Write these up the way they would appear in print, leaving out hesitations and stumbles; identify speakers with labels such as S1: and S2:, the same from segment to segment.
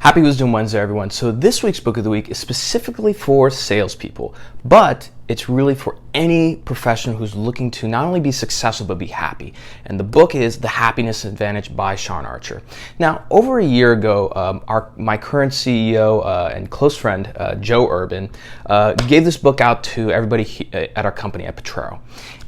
S1: Happy Wisdom Wednesday, everyone. So this week's book of the week is specifically for salespeople, but it's really for any professional who's looking to not only be successful, but be happy. And the book is The Happiness Advantage by Shawn Achor. Now, over a year ago, my current CEO and close friend, Joe Urban, gave this book out to everybody at our company at Potrero.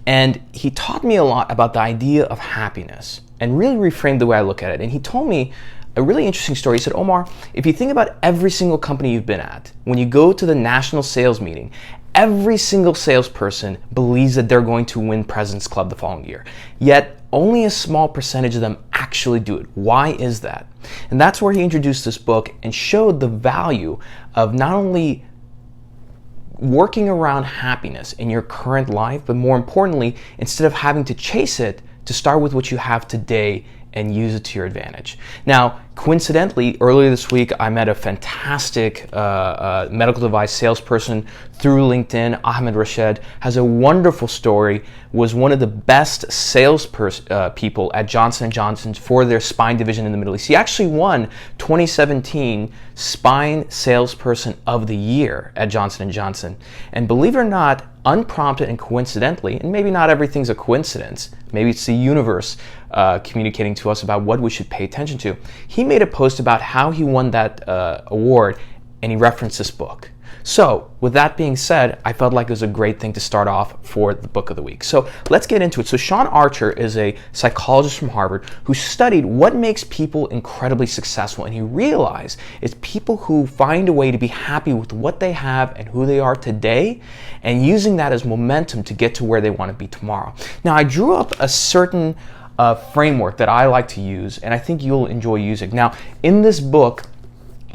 S1: And he taught me a lot about the idea of happiness and really reframed the way I look at it. And he told me a really interesting story. He said, Omar, if you think about every single company you've been at, when you go to the national sales meeting, every single salesperson believes that they're going to win President's Club the following year. Yet only a small percentage of them actually do it. Why is that? And that's where he introduced this book and showed the value of not only working around happiness in your current life, but more importantly, instead of having to chase it, to start with what you have today and use it to your advantage. Now, coincidentally, earlier this week, I met a fantastic medical device salesperson through LinkedIn. Ahmed Rashed has a wonderful story, was one of the best sales people at Johnson & Johnson for their spine division in the Middle East. He actually won 2017 Spine Salesperson of the Year at Johnson & Johnson. And believe it or not, unprompted and coincidentally, and maybe not everything's a coincidence, maybe it's the universe communicating to us about what we should pay attention to. He made a post about how he won that award, and he referenced this book. So with that being said, I felt like it was a great thing to start off for the book of the week. So let's get into it. So Shawn Achor is a psychologist from Harvard who studied what makes people incredibly successful, and he realized it's people who find a way to be happy with what they have and who they are today, and using that as momentum to get to where they want to be tomorrow. Now, I drew up a certain framework that I like to use, and I think you'll enjoy using. Now, in this book,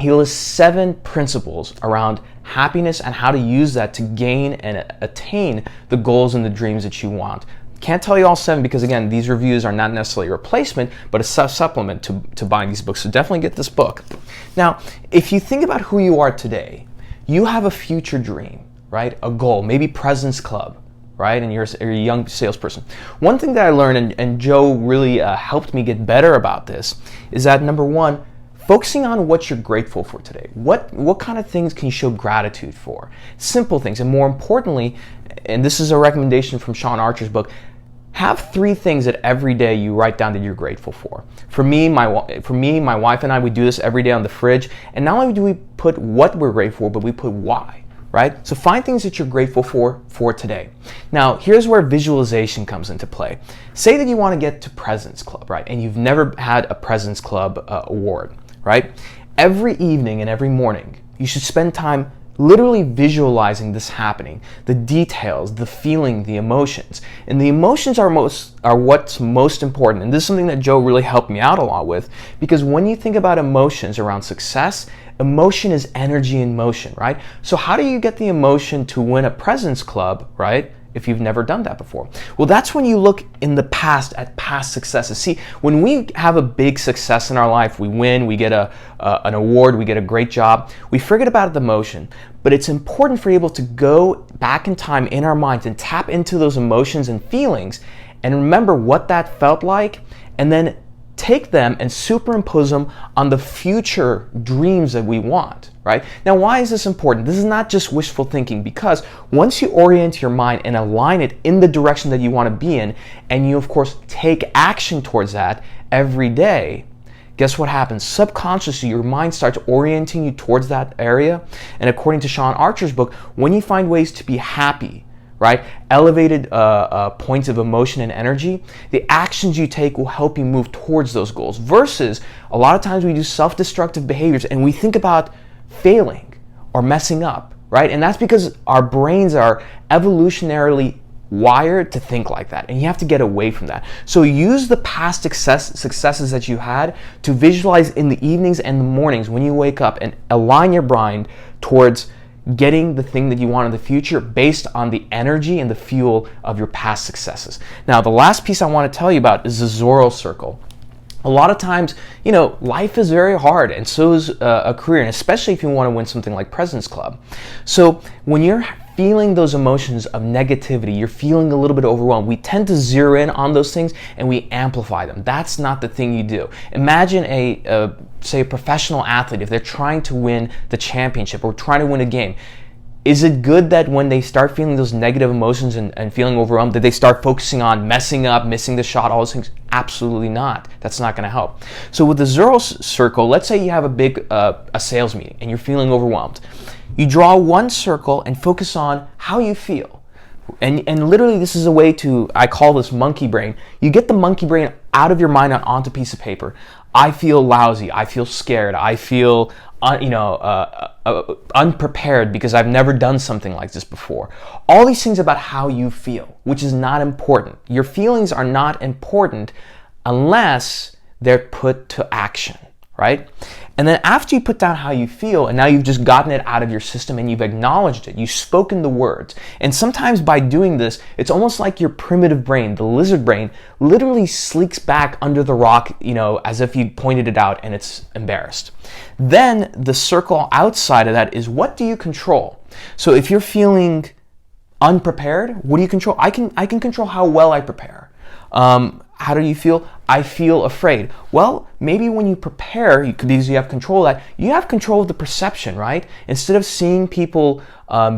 S1: he lists 7 principles around happiness and how to use that to gain and attain the goals and the dreams that you want. Can't tell you all 7 because, again, these reviews are not necessarily a replacement, but a supplement to buying these books. So definitely get this book. Now, if you think about who you are today, you have a future dream, right? A goal, maybe President's Club, right? And you're a young salesperson. One thing that I learned, and Joe really helped me get better about this, is that number one, focusing on what you're grateful for today. What kind of things can you show gratitude for? Simple things, and more importantly, and this is a recommendation from Shawn Achor's book, have 3 things that every day you write down that you're grateful for. For me, my wife and I, we do this every day on the fridge, and not only do we put what we're grateful for, but we put why, right? So find things that you're grateful for today. Now, here's where visualization comes into play. Say that you want to get to President's Club, right? And you've never had a President's Club award, right? Every evening and every morning, you should spend time literally visualizing this happening, the details, the feeling, the emotions. And the emotions are what's most important. And this is something that Joe really helped me out a lot with, because when you think about emotions around success, emotion is energy in motion, right? So how do you get the emotion to win a President's Club, right? If you've never done that before. Well, that's when you look in the past at past successes. See, when we have a big success in our life, we win, we get an award, we get a great job, we forget about the emotion. But it's important for you able to go back in time in our minds and tap into those emotions and feelings and remember what that felt like, and then take them and superimpose them on the future dreams that we want, right? Now, why is this important? This is not just wishful thinking, because once you orient your mind and align it in the direction that you want to be in, and you, of course, take action towards that every day, guess what happens? Subconsciously, your mind starts orienting you towards that area. And according to Shawn Achor's book, when you find ways to be happy, right? Elevated points of emotion and energy, the actions you take will help you move towards those goals. Versus, a lot of times we do self-destructive behaviors and we think about failing or messing up, right? And that's because our brains are evolutionarily wired to think like that, and you have to get away from that. So use the past successes that you had to visualize in the evenings and the mornings when you wake up, and align your mind towards getting the thing that you want in the future based on the energy and the fuel of your past successes. Now, the last piece I want to tell you about is the Zorro Circle. A lot of times, life is very hard, and so is a career, and especially if you want to win something like President's Club. So when you're feeling those emotions of negativity, you're feeling a little bit overwhelmed, we tend to zero in on those things and we amplify them. That's not the thing you do. Imagine a say, a professional athlete, if they're trying to win the championship or trying to win a game, is it good that when they start feeling those negative emotions and feeling overwhelmed, that they start focusing on messing up, missing the shot, all those things? Absolutely not. That's not going to help. So with the zero circle, let's say you have a big a sales meeting and you're feeling overwhelmed. You draw one circle and focus on how you feel. And literally this is a way to, I call this monkey brain. You get the monkey brain out of your mind and onto a piece of paper. I feel lousy. I feel scared. I feel unprepared because I've never done something like this before. All these things about how you feel, which is not important. Your feelings are not important unless they're put to action, right? And then after you put down how you feel, and now you've just gotten it out of your system and you've acknowledged it, you've spoken the words. And sometimes by doing this, it's almost like your primitive brain, the lizard brain, literally sleeks back under the rock, as if you pointed it out and it's embarrassed. Then the circle outside of that is, what do you control? So if you're feeling unprepared, what do you control? I can control how well I prepare. How do you feel? I feel afraid. Well, maybe when you prepare, because you have control of that, you have control of the perception, right? Instead of seeing people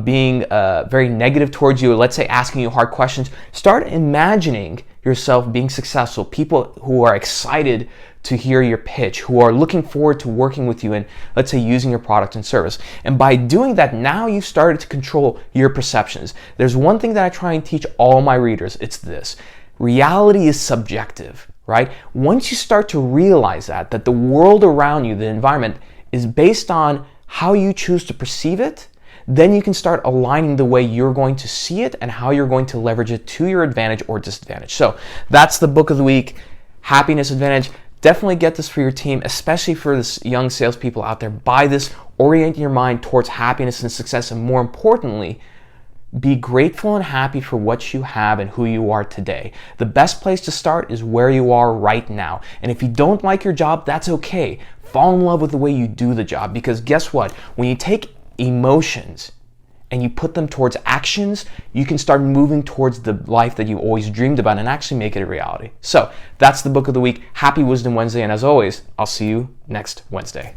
S1: being very negative towards you, or let's say asking you hard questions, start imagining yourself being successful, people who are excited to hear your pitch, who are looking forward to working with you and, let's say, using your product and service. And by doing that, now you've started to control your perceptions. There's one thing that I try and teach all my readers. It's this. Reality is subjective, right? Once you start to realize that the world around you, the environment, is based on how you choose to perceive it, then you can start aligning the way you're going to see it and how you're going to leverage it to your advantage or disadvantage. So that's the book of the week, Happiness Advantage. Definitely get this for your team, especially for this young salespeople out there. Buy this, orient your mind towards happiness and success, and more importantly, be grateful and happy for what you have and who you are today. The best place to start is where you are right now. And if you don't like your job, that's okay. Fall in love with the way you do the job, because guess what? When you take emotions and you put them towards actions, you can start moving towards the life that you always dreamed about and actually make it a reality. So that's the book of the week. Happy Wisdom Wednesday. And as always, I'll see you next Wednesday.